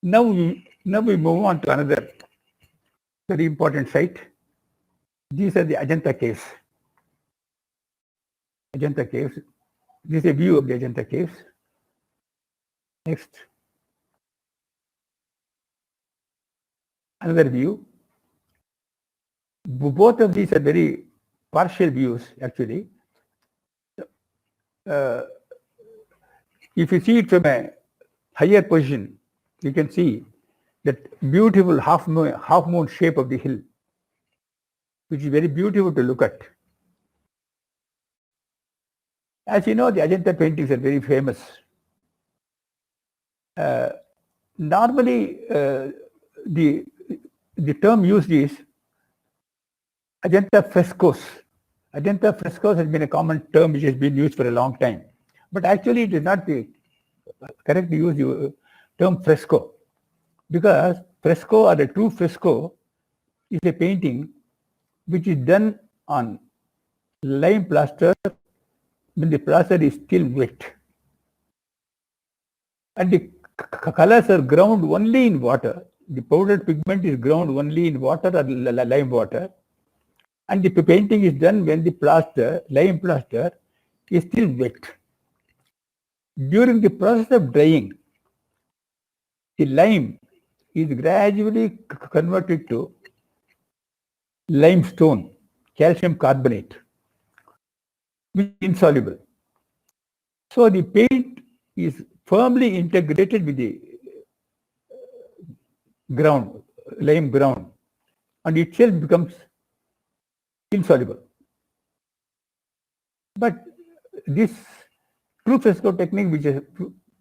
Now we move on to another very important site. These are the Ajanta caves. Ajanta caves. This is a view of the Ajanta caves. Next. Another view. Both of these are very partial views, actually. If you see it from a higher position, you can see that beautiful half moon shape of the hill, which is very beautiful to look at. As you know, the Ajanta paintings are very famous. Normally, the term used is Ajanta frescoes. Ajanta frescoes has been a common term which has been used for a long time. But actually, it is not the correct to use the term fresco, because fresco or a true fresco is a painting which is done on lime plaster when the plaster is still wet. And the colors are ground only in water. The powdered pigment is ground only in water or lime water. And the painting is done when the plaster, lime plaster, is still wet. During the process of drying, the lime is gradually converted to limestone, calcium carbonate, which is insoluble. So the paint is firmly integrated with the ground, lime ground, and itself becomes insoluble. But this true fresco technique,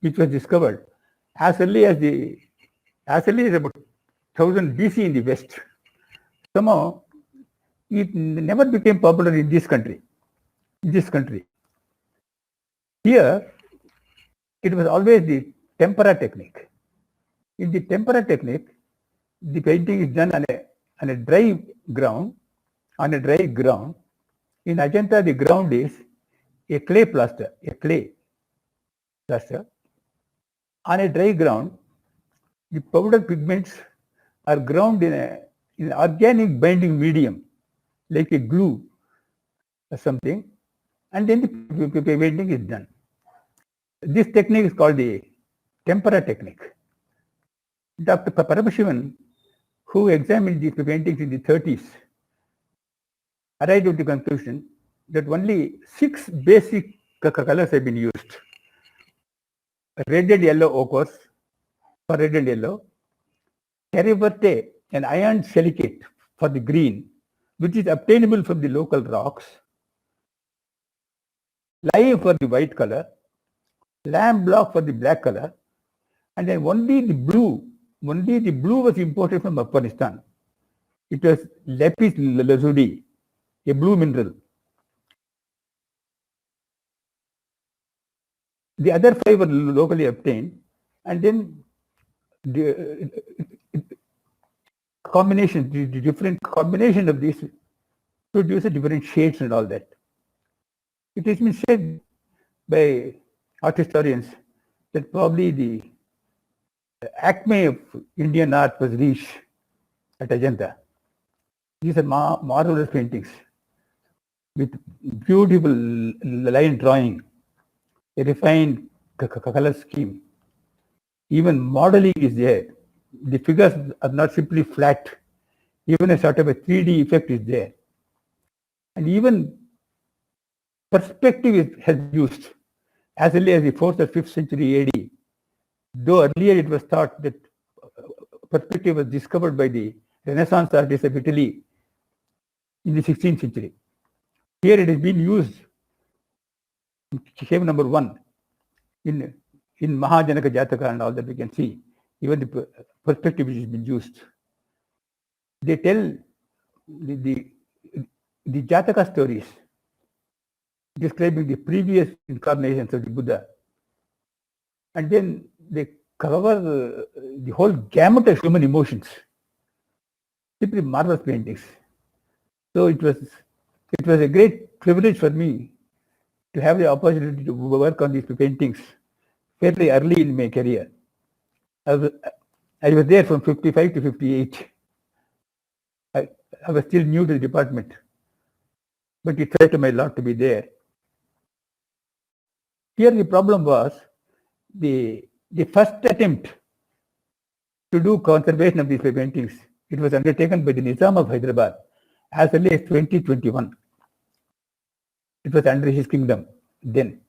which was discovered as early as about 1000 BC in the West, somehow it never became popular in this country. Here, it was always the tempera technique. In the tempera technique, the painting is done on a dry ground. In Ajanta, the ground is a clay plaster. On a dry ground, the powdered pigments are ground in an organic binding medium, like a glue or something, and then the painting is done. This technique is called the tempera technique. Dr. Paramashivan, who examined these paintings in the 30s, arrived at the conclusion that only 6 basic colors have been used. Red and yellow ochres for red and yellow, terre an iron silicate for the green, which is obtainable from the local rocks, lime for the white color, lamp block for the black color, and then only the blue was imported from Afghanistan. It was lapis lazuli, a blue mineral. The other 5 were locally obtained, and then the different combination of these produce different shades and all that. It has been said by art historians that probably the acme of Indian art was reached at Ajanta. These are marvelous paintings with beautiful line drawing, a refined color scheme. Even modeling is there. The figures are not simply flat. Even a sort of a 3D effect is there. And even perspective has been used as early as the 4th or 5th century AD. Though earlier it was thought that perspective was discovered by the Renaissance artists of Italy in the 16th century. Here it has been used in cave number 1 in Mahajanaka Jataka and all that we can see. Even the perspective which has been used. They tell the Jataka stories describing the previous incarnations of the Buddha. And then they cover the whole gamut of human emotions. Simply marvelous paintings. So it was a great privilege for me to have the opportunity to work on these paintings fairly early in my career. I was there from 55 to 58. I was still new to the department, but it felt to my lot to be there. Here the problem was the first attempt to do conservation of these paintings. It was undertaken by the Nizam of Hyderabad as early as 2021. It was under his kingdom then.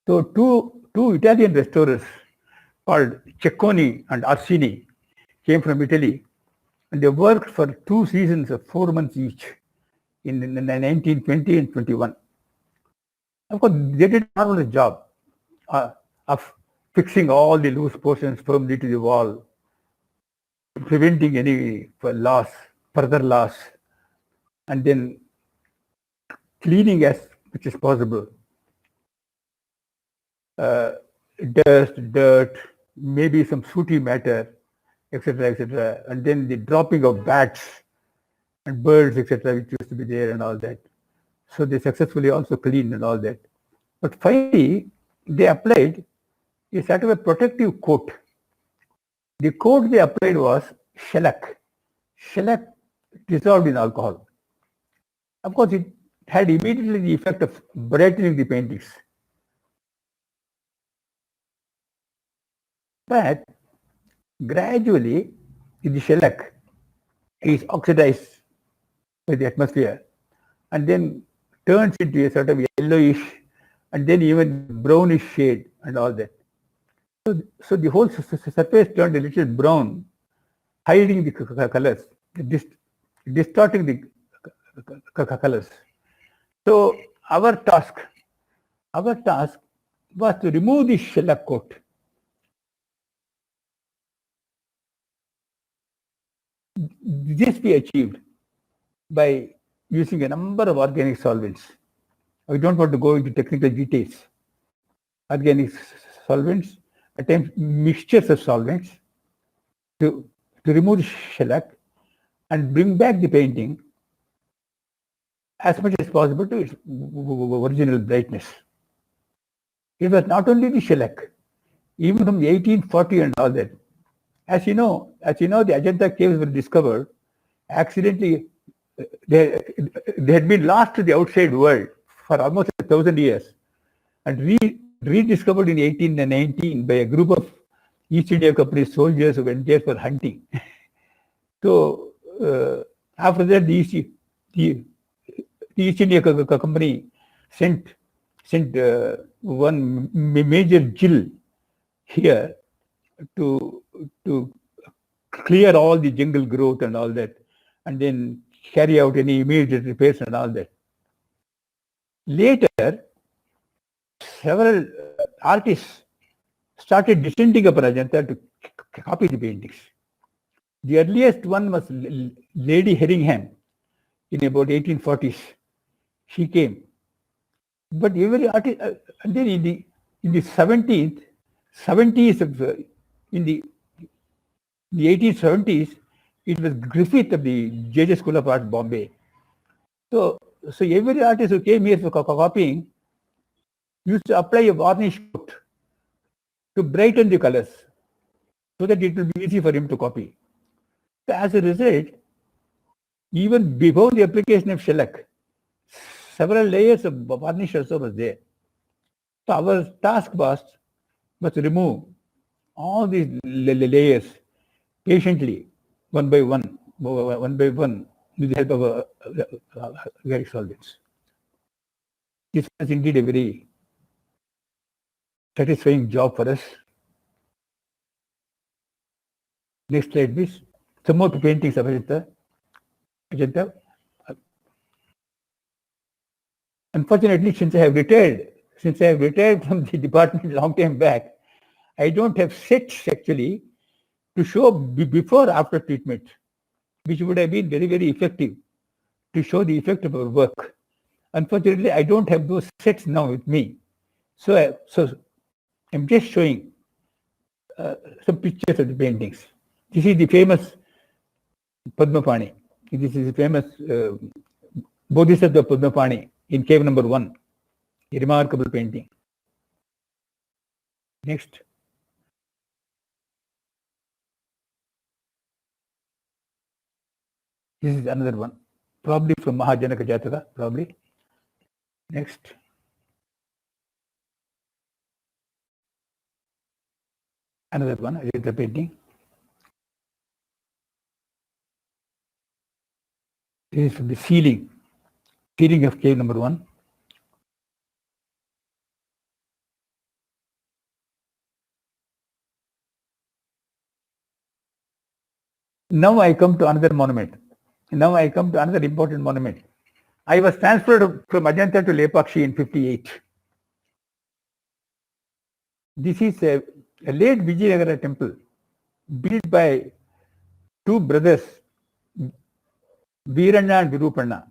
So two Italian restorers called Cecconi and Arsini came from Italy, and they worked for 2 seasons of 4 months each in 1920 and 21. Of course, they did a marvelous job of fixing all the loose portions firmly to the wall, preventing any further loss, and then cleaning as much as possible. Dust, dirt, maybe some sooty matter, etc., and then the dropping of bats and birds, etc., which used to be there and all that. So they successfully also cleaned and all that. But finally, they applied a sort of a protective coat. The coat they applied was shellac dissolved in alcohol. Of course, it had immediately the effect of brightening the paintings. But gradually, the shellac is oxidized by the atmosphere and then turns into a sort of yellowish and then even brownish shade and all that. So the whole surface turned a little brown, hiding the colors, distorting the colors. So our task was to remove the shellac coat. This we achieved by using a number of organic solvents. I don't want to go into technical details. Organic solvents, at times mixtures of solvents, to remove the shellac and bring back the painting as much as possible to its original brightness. It was not only the shellac, even from the 1840 and all that. As you know, the Ajanta caves were discovered accidentally. They had been lost to the outside world for almost 1,000 years and rediscovered in 1819 by a group of East India Company soldiers who went there for hunting. So after that, the East India Company sent one major Jill here to clear all the jungle growth and all that, and then carry out any immediate repairs and all that. Later, several artists started descending upon Ajanta to copy the paintings. The earliest one was Lady Herringham in about 1840s. She came. But every artist, and then in the 70s, in the 1870s, it was Griffith of the JJ School of Art, Bombay. So every artist who came here for copying used to apply a varnish coat to brighten the colors so that it will be easy for him to copy. So as a result, even before the application of shellac, several layers of varnish also was there. So our task was to remove all these layers patiently, one by one, with the help of organic solvents. This was indeed a very satisfying job for us. Next slide, please. Some more paintings of Ajanta. Unfortunately, since I have retired from the department long time back, I don't have sets actually to show before after treatment, which would have been very, very effective to show the effect of our work. Unfortunately, I don't have those sets now with me. So I'm just showing some pictures of the paintings. This is the famous Padmapani. This is the famous Bodhisattva Padmapani in cave number 1. A remarkable painting. Next. This is another one, probably from Mahajanaka Jataka, probably. Next. Another one, I read the painting. This is from the ceiling of cave number 1. Now I come to another monument. Now I come to another important monument. I was transferred from Ajanta to Lepakshi in 58. This is a late Vijayanagara temple built by two brothers, Veeranna and Virupanna,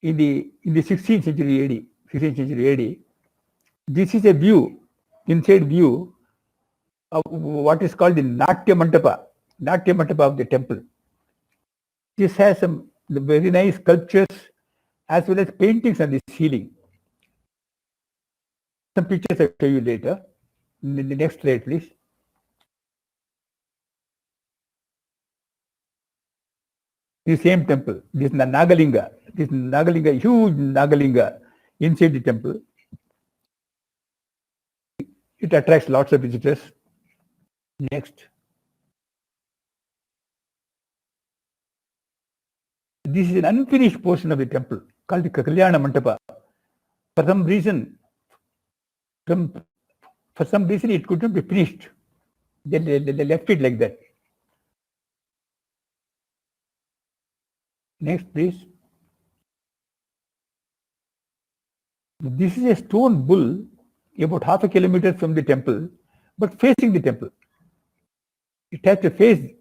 in the 16th century AD. 16th century AD. This is a view, inside view of what is called the Natya Mantapa of the temple. This has some very nice sculptures as well as paintings on the ceiling. Some pictures I'll show you later. The next slide, please. The same temple. This is Nagalinga. This Nagalinga, huge Nagalinga inside the temple. It attracts lots of visitors. Next. This is an unfinished portion of the temple called the Kalyana Mantapa. For some reason, it couldn't be finished. They left it like that. Next, please. This is a stone bull about half a kilometer from the temple, but facing the temple. It has to face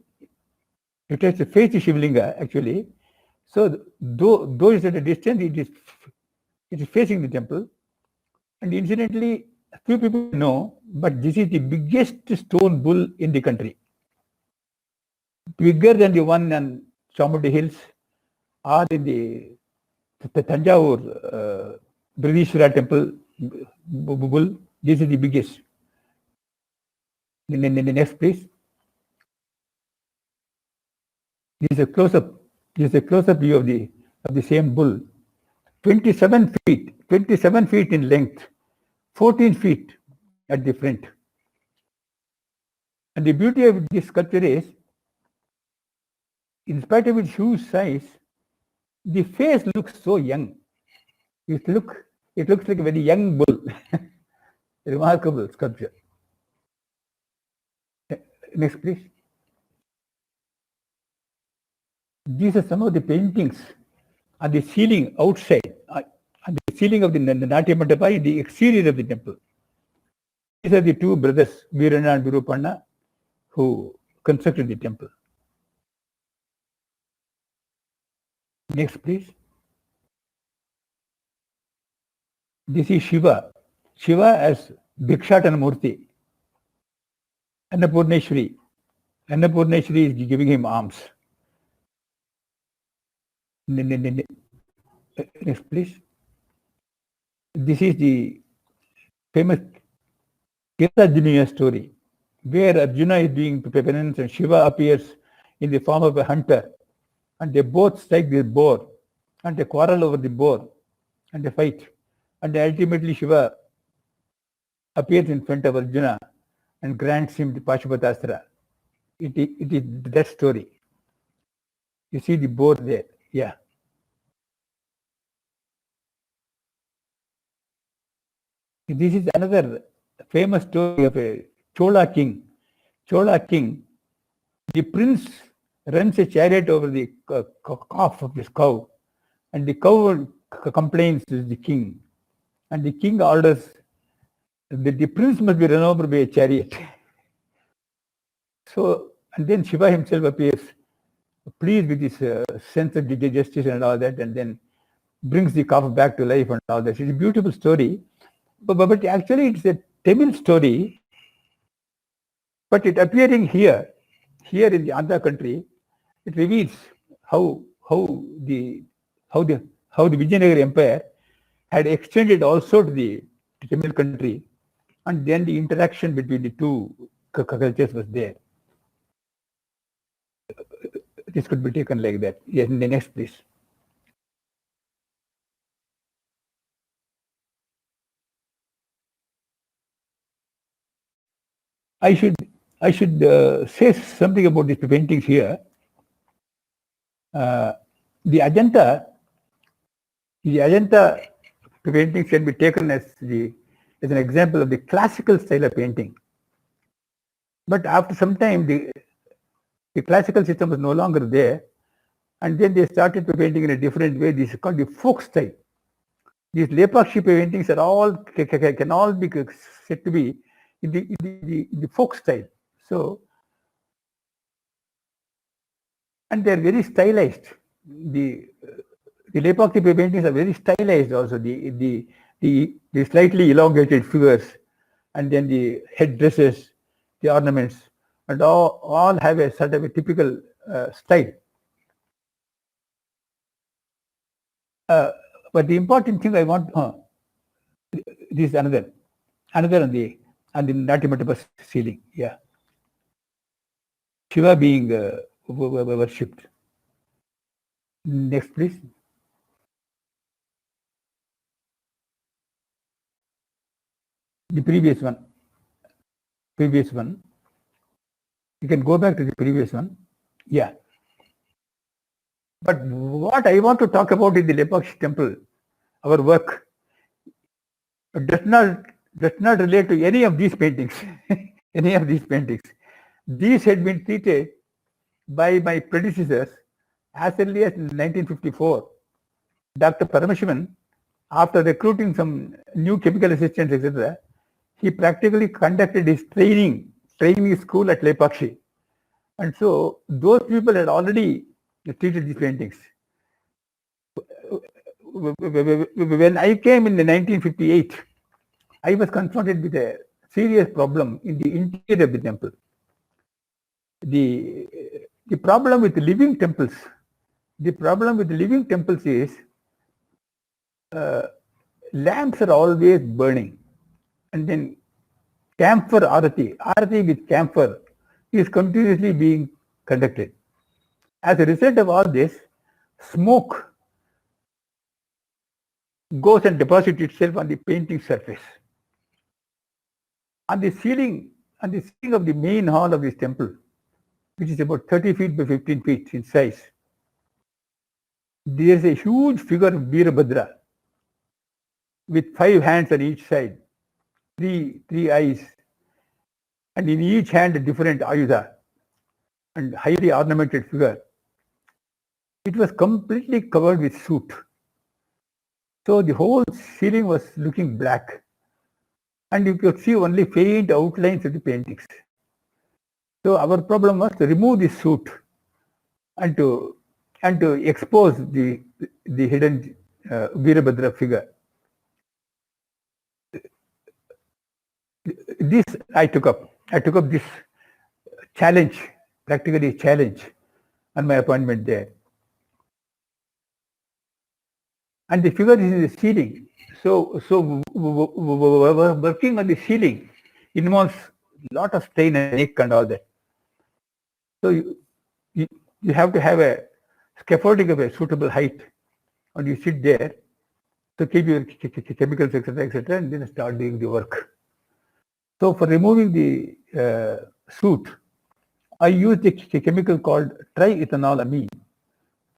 the Shivlinga actually. So though it's at a distance, it is facing the temple. And incidentally, few people know, but this is the biggest stone bull in the country. Bigger than the one on Chamundi Hills or in the Tanjavur Bridishwara temple bull. This is the biggest. The next, please. This is a close-up. This is a close-up view of the same bull. 27 feet in length, 14 feet at the front. And the beauty of this sculpture is, in spite of its huge size, the face looks so young. It looks like a very young bull. Remarkable sculpture. Next, please. These are some of the paintings on the ceiling outside, on the ceiling of the Natya Mandapa in the exterior of the temple. These are the two brothers, Veeranna and Virupanna, who constructed the temple. Next, please. This is Shiva. Shiva as Bhikshatan Murti. Annapurneshwari. Annapurneshwari is giving him alms. Next, please. This is the famous Arjuna story, where Arjuna is doing penance and Shiva appears in the form of a hunter, and they both strike the boar, and they quarrel over the boar, and they fight, and ultimately Shiva appears in front of Arjuna and grants him the Pashupatastra. It is that story. You see the boar there. Yeah. This is another famous story of a Chola king. Chola king, the prince runs a chariot over the calf of this cow, and the cow complains to the king, and the king orders that the prince must be run over by a chariot. So, and then Shiva himself appears, pleased with his sense of justice and all that, and then brings the calf back to life and all that. It's a beautiful story, but actually it's a Tamil story, but it appearing here in the Andhra country, it reveals how the Vijayanagara Empire had extended also to the Tamil country, and then the interaction between the two cultures was there. this could be taken like that. Yes, in the next, please. I should say something about these paintings here. The Ajanta paintings can be taken as an example of the classical style of painting. But after some time, the classical system was no longer there, and then they started painting in a different way. This is called the folk style. These Lepakshi paintings are all can all be said to be in the folk style. So, and they are very stylized. The Lepakshi paintings are very stylized also. The slightly elongated figures, and then the headdresses, the ornaments, and all have a sort of a typical style. But the important thing I want, this is another on the Natimatapa ceiling. Yeah, Shiva being worshipped. Next, please. The previous one. You can go back to the previous one. Yeah. But what I want to talk about in the Lepakshi temple, our work, does not relate to any of these paintings. These had been treated by my predecessors as early as 1954. Dr. Paramashivan, after recruiting some new chemical assistants, etc., he practically conducted his training school at Lepakshi. And so those people had already treated these paintings. When I came in 1958, I was confronted with a serious problem in the interior of the temple. The problem with living temples, is lamps are always burning, and then camphor arati with camphor is continuously being conducted. As a result of all this, smoke goes and deposits itself on the painting surface. On the ceiling of the main hall of this temple, which is about 30 feet by 15 feet in size, there is a huge figure of Veerabhadra with 5 hands on each side, three eyes, and in each hand a different ayuda and highly ornamented figure. It was completely covered with soot. So the whole ceiling was looking black, and you could see only faint outlines of the paintings. So our problem was to remove the soot and to expose the hidden Veerabhadra figure. This I took up this challenge, practically a challenge, on my appointment there. And the figure is in the ceiling. So working on the ceiling involves a lot of strain and ache and all that. So you have to have a scaffolding of a suitable height, and you sit there to keep your chemicals, etc., and then start doing the work. So for removing the soot, I used a chemical called triethanolamine.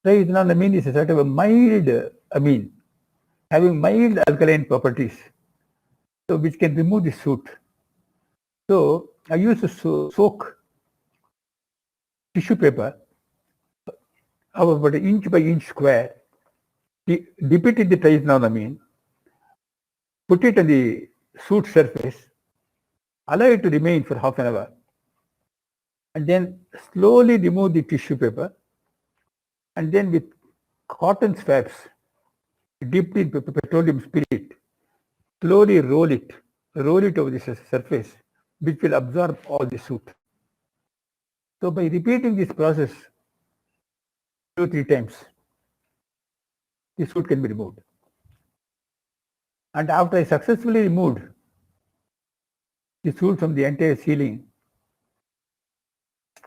Triethanolamine is a sort of a mild amine, having mild alkaline properties, so which can remove the soot. So I used to soak tissue paper of about an inch by inch square, dip it in the triethanolamine, put it on the soot surface, allow it to remain for half an hour, and then slowly remove the tissue paper, and then with cotton swabs dipped in petroleum spirit, slowly roll it over the surface, which will absorb all the soot. So by repeating this process 2 or 3 times, the soot can be removed. And after I successfully removed the soot from the entire ceiling,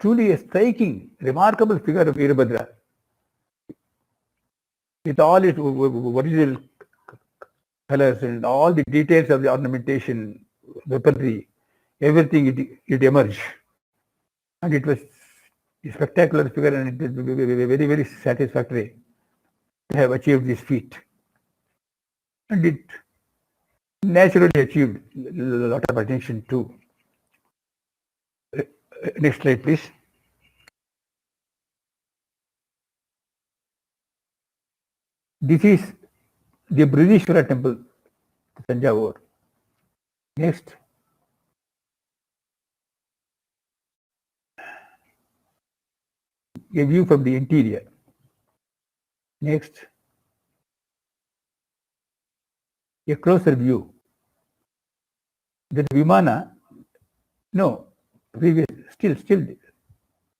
truly a striking, remarkable figure of Veerabhadra, with all its original colors and all the details of the ornamentation, weaponry, everything it emerged. And it was a spectacular figure, and it was very, very satisfactory to have achieved this feat. And it naturally achieved a lot of attention too. Next slide, please. This is the Bridishwara temple, Tanjavur. Next. A view from the interior. Next. A closer view. The Vimana, no, previous, still,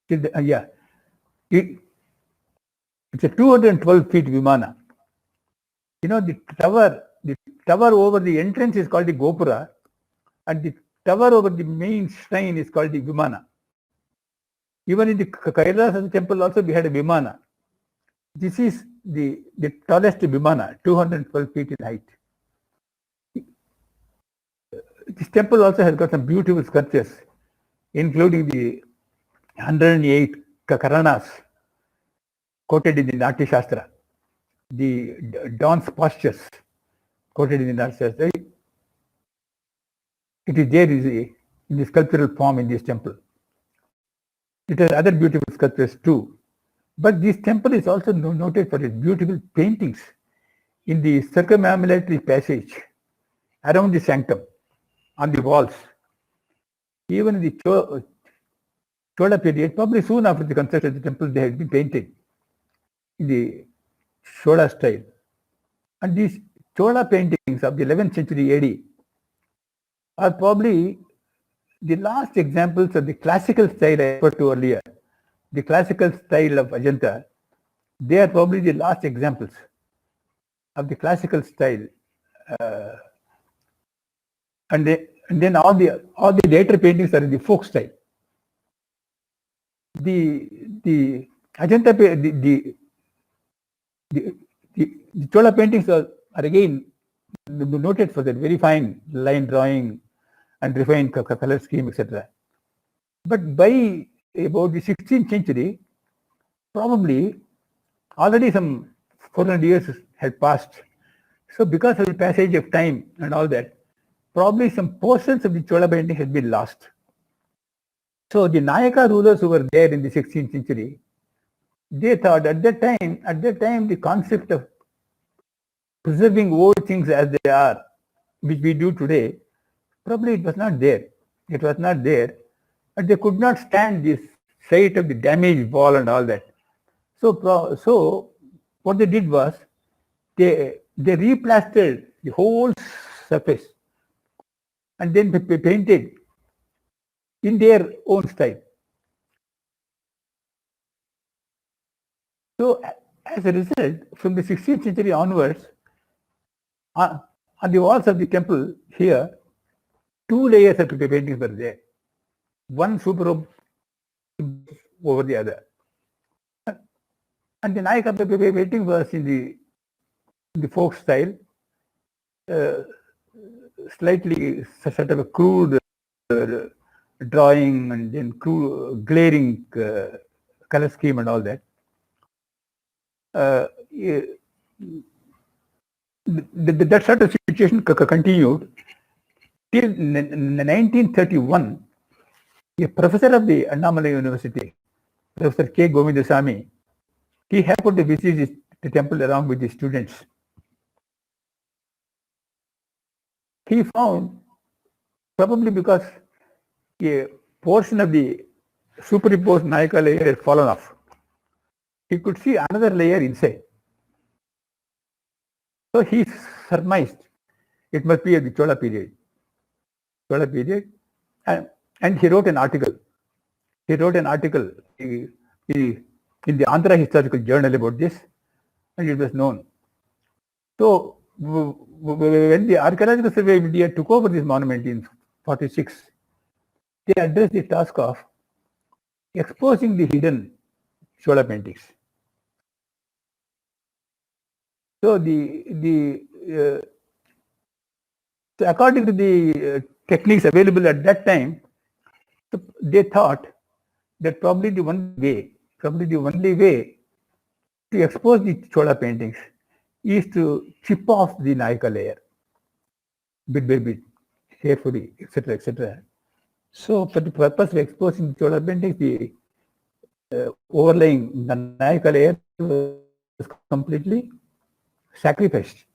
yeah. It's a 212 feet Vimana. You know, the tower over the entrance is called the Gopura, and the tower over the main shrine is called the Vimana. Even in the Kailas temple also we had a Vimana. This is the tallest Vimana, 212 feet in height. This temple also has got some beautiful sculptures, including the 108 Karanas quoted in the Natya Shastra, the dance postures quoted in the Natya Shastra. It is there in the sculptural form in this temple. It has other beautiful sculptures too. But this temple is also noted for its beautiful paintings in the circumambulatory passage around the sanctum, on the walls. Even in the Chola period, probably soon after the construction of the temple, they had been painted in the Chola style. And these Chola paintings of the 11th century AD are probably the last examples of the classical style I referred to earlier. The classical style of Ajanta, they are probably the last examples of the classical style. And then all the later paintings are in the folk style. The Ajanta, the Chola paintings are again noted for their very fine line drawing and refined color scheme, etc. But by about the 16th century, probably already some 400 years had passed. So because of the passage of time and all that, probably some portions of the Chola painting had been lost. So the Nayaka rulers who were there in the 16th century, they thought at that time the concept of preserving old things as they are, which we do today, probably it was not there. It was not there. And they could not stand this sight of the damaged wall and all that. So what they did was they replastered the whole surface and then painted in their own style. So as a result, from the 16th century onwards, on the walls of the temple here, 2 layers of paintings were there. One superb over the other. And the Nayaka painting was in the folk style, slightly sort of a crude drawing and then crude, glaring color scheme and all that. That sort of situation continued till 1931. A professor of the Annamalai University, Professor K. Govindasamy, he happened to visit the temple along with the students. He found, probably because a portion of the superimposed Nayaka layer had fallen off, he could see another layer inside. So he surmised it must be of the Chola period. And he wrote an article. In the Andhra Historical Journal about this, and it was known. So when the Archaeological Survey of India took over this monument in 1946, they addressed the task of exposing the hidden Chola paintings. So so according to the techniques available at that time, they thought that probably the only way to expose the Chola paintings is to chip off the Nayaka layer bit by bit, carefully, etc., etc. So, for the purpose of exposing the Chola paintings, the overlaying Nayaka layer was completely sacrificed.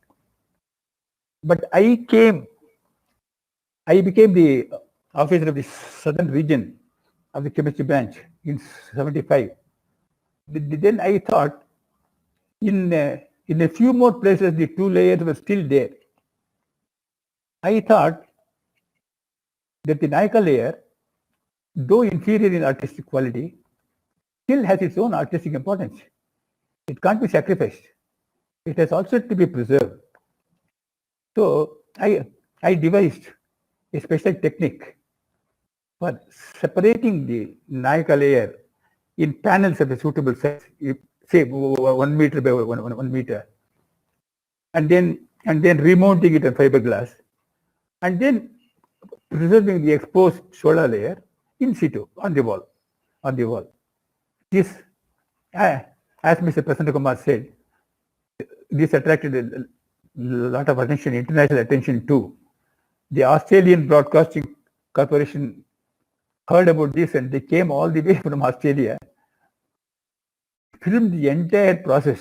But I became the officer of the southern region of the chemistry branch in 75. Then I thought, in a few more places, the two layers were still there. I thought that the Nayaka layer, though inferior in artistic quality, still has its own artistic importance. It can't be sacrificed. It has also to be preserved. So I devised a special technique for separating the Nayaka layer in panels of a suitable size, say 1 meter by 1 meter, and then remounting it on fiberglass, and then preserving the exposed solar layer in situ on the wall. This, as Mr. Prasanna Kumar said, this attracted a lot of attention, international attention too. The Australian Broadcasting Corporation heard about this and they came all the way from Australia, filmed the entire process,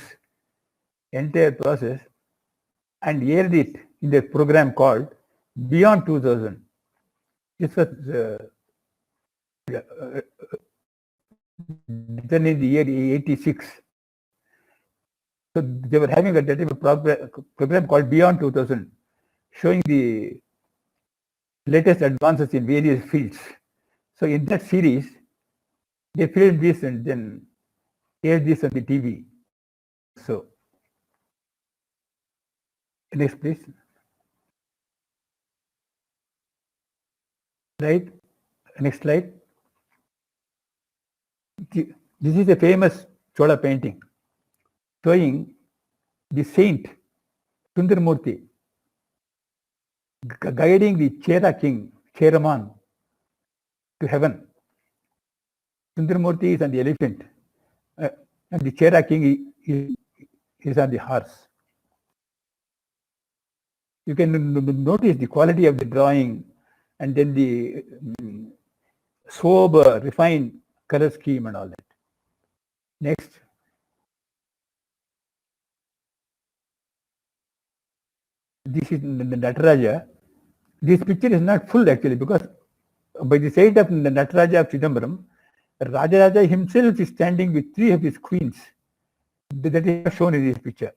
and aired it in a program called Beyond 2000. This was done in the year 86. So they were having a program called Beyond 2000, showing the latest advances in various fields. So in that series, they filmed this and then aired this on the TV. So next, please. Right. Next slide. This is a famous Chola painting showing the saint Sundaramurti guiding the Chera king, Cheraman, to heaven. Sundaramurti is on the elephant, and the Chera king is on the horse. You can notice the quality of the drawing and then the sober, refined color scheme and all that. Next. This is Nataraja. This picture is not full actually, because by the side of Nataraja of Chidambaram, Rajaraja himself is standing with three of his queens. That is shown in this picture.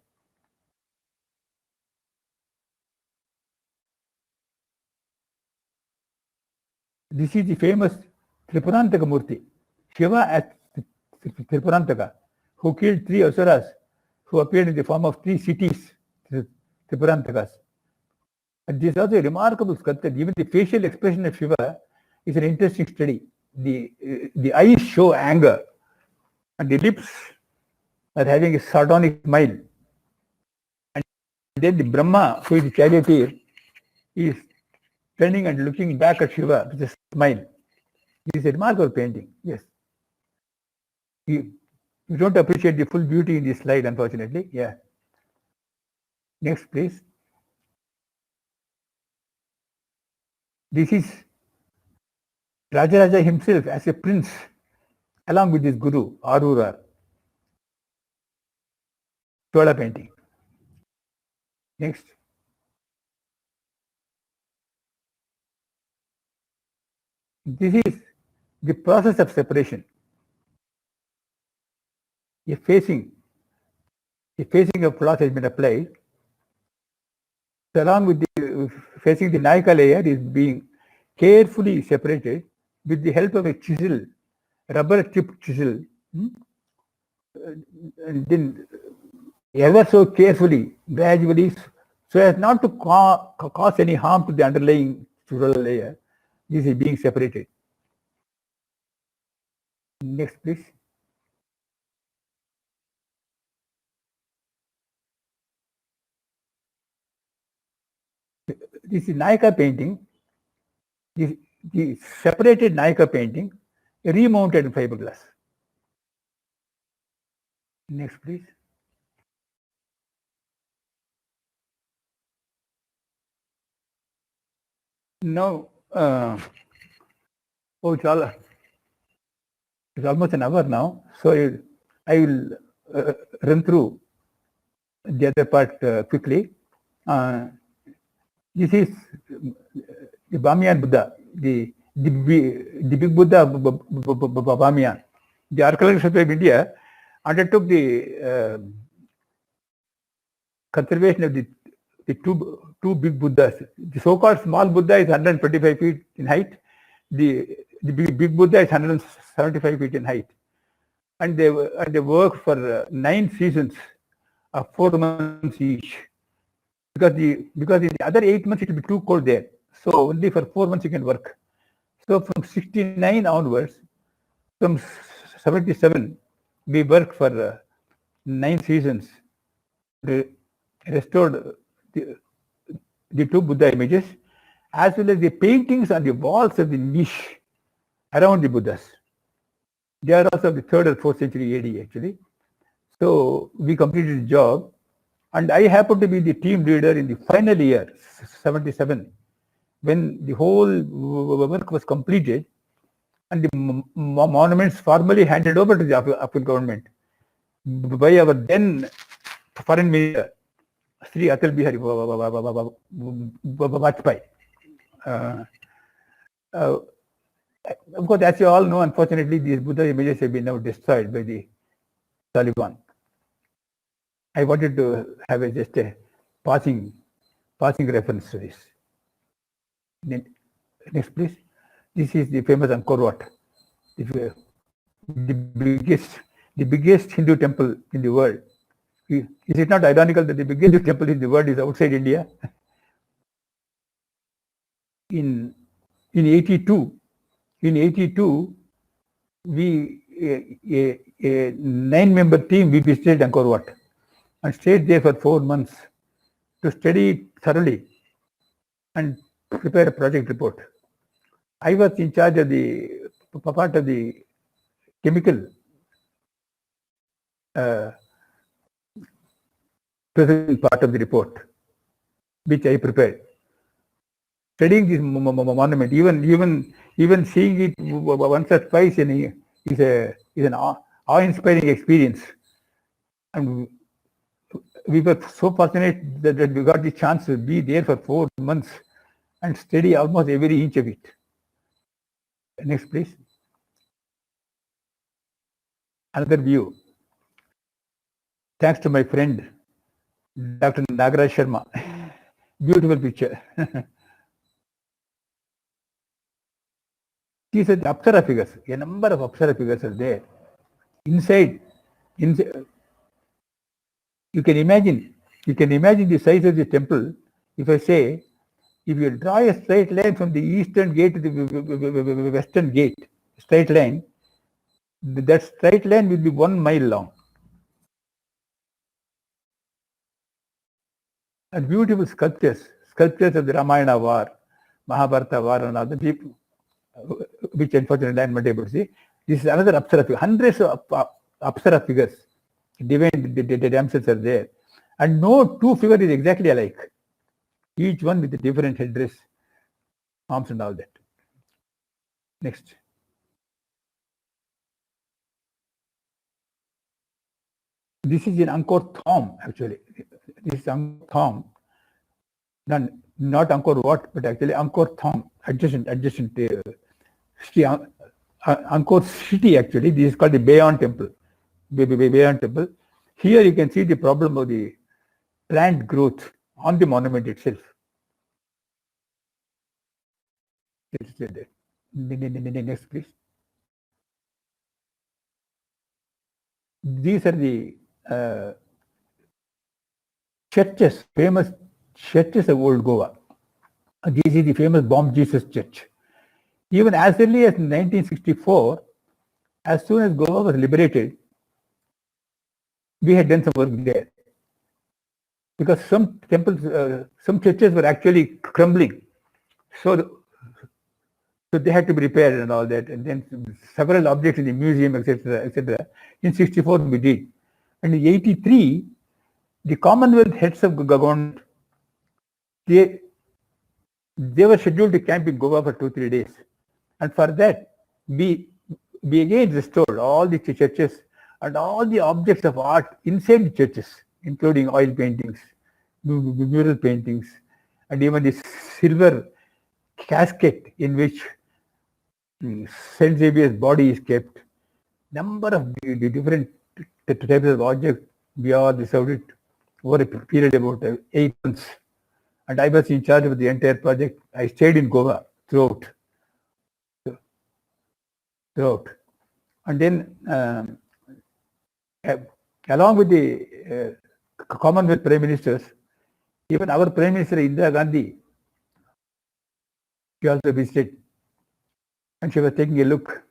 This is the famous Tripurantaka Murti, Shiva at Tripurantaka, who killed three asuras who appeared in the form of three cities, Tripurantakas. And this is also a remarkable sculpture. Even the facial expression of Shiva is an interesting study. The eyes show anger, and the lips are having a sardonic smile. And then the Brahma, who is the charioteer, is turning and looking back at Shiva with a smile. This is a remarkable painting. Yes. You don't appreciate the full beauty in this slide, unfortunately. Yeah. Next, please. This is Rajaraja himself as a prince, along with his guru, Arura. Chola painting. Next. This is the process of separation. A facing of cloth has been applied. So along with the facing, the Nayaka layer is being carefully separated with the help of a chisel, rubber tip chisel, and then ever so carefully, gradually, so as not to cause any harm to the underlying structural layer. This is being separated. Next, please. This is Nayaka painting. The separated Nayaka painting, remounted in fiberglass. Next, please. Now, it's almost an hour now, so I will run through the other part quickly. This is the Bamiyan Buddha, the big Buddha of Bamiyan. The Archaeological Survey of India undertook the conservation of the two big Buddhas. The so-called small Buddha is 125 feet in height. The big Buddha is 175 feet in height, and they worked for 9 seasons of 4 months each, because in the other 8 months it will be too cold there. So only for 4 months you can work. So from 69 onwards, from 77, we worked for 9 seasons. Restored the two Buddha images, as well as the paintings on the walls of the niche around the Buddhas. They are also of the 3rd or 4th century AD actually. So we completed the job, and I happened to be the team leader in the final year, 77, when the whole work was completed and the monuments formally handed over to the Afghan government by our then foreign minister, Sri Atal Bihari Vajpayee. Of course, as you all know, unfortunately, these Buddha images have been now destroyed by the Taliban. I wanted to have just a passing reference to this. Next, please. This is the famous Angkor Wat, the biggest Hindu temple in the world. Is it not ironical that the biggest temple in the world is outside India? In 82, we a 9-member team, we visited Angkor Wat and stayed there for 4 months to study it thoroughly and prepare a project report. I was in charge of the part of the chemical present part of the report, which I prepared. Studying this monument, even seeing it once or twice is an awe-inspiring experience. And we were so fortunate that we got the chance to be there for 4 months and study almost every inch of it. Next, please. Another view. Thanks to my friend, Dr. Nagaraj Sharma. Beautiful picture. These are the Apsara figures. A number of Apsara figures are there. Inside, you can imagine the size of the temple. If I say, if you draw a straight line from the eastern gate to the western gate, straight line, that straight line will be 1 mile long. And beautiful sculptures of the Ramayana war, Mahabharata war, and other people, which unfortunately I am not able to see. This is another Apsara figure. Hundreds of Apsara figures, divine the damsels are there. And no two figures is exactly alike. Each one with a different headdress, arms and all that. Next. This is in Angkor Thom, actually. This is Angkor Thom. Not Angkor Wat, but actually Angkor Thom, adjacent Angkor city, actually. This is called the Bayon Temple. Bayon Temple. Here you can see the problem of the plant growth on the monument itself. Next, please. These are the churches, famous churches of old Goa. This is the famous Bomb Jesus Church. Even as early as 1964, as soon as Goa was liberated, we had done some work there. Because some temples, some churches were actually crumbling. So they had to be repaired and all that. And then several objects in the museum, etc., etc. In 64 we did. And in 83, the Commonwealth heads of government, they were scheduled to camp in Goa for 2-3 days. And for that, we again restored all the churches and all the objects of art inside the churches, including oil paintings, mural paintings, and even the silver casket in which Saint Xavier's body is kept. Number of the different types of objects, we all reserved it over a period of about 8 months. And I was in charge of the entire project. I stayed in Goa throughout. And then, along with the Commonwealth Prime Ministers, even our Prime Minister Indira Gandhi, she also visited, and she was taking a look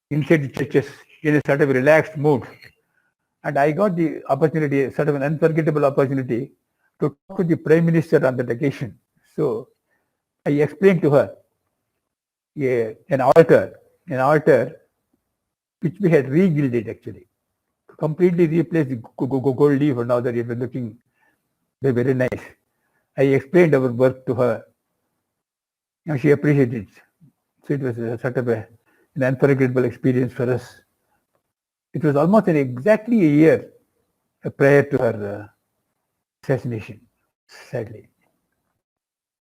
inside the churches in a sort of relaxed mood. And I got the opportunity, sort of an unforgettable opportunity, to talk to the Prime Minister on that occasion. So I explained to her an altar which we had re-gilded actually, completely replaced the gold leaf, and now that it was looking very, very nice. I explained our work to her, and she appreciated it. So it was sort of an unforgettable experience for us. It was almost exactly a year prior to her assassination, sadly.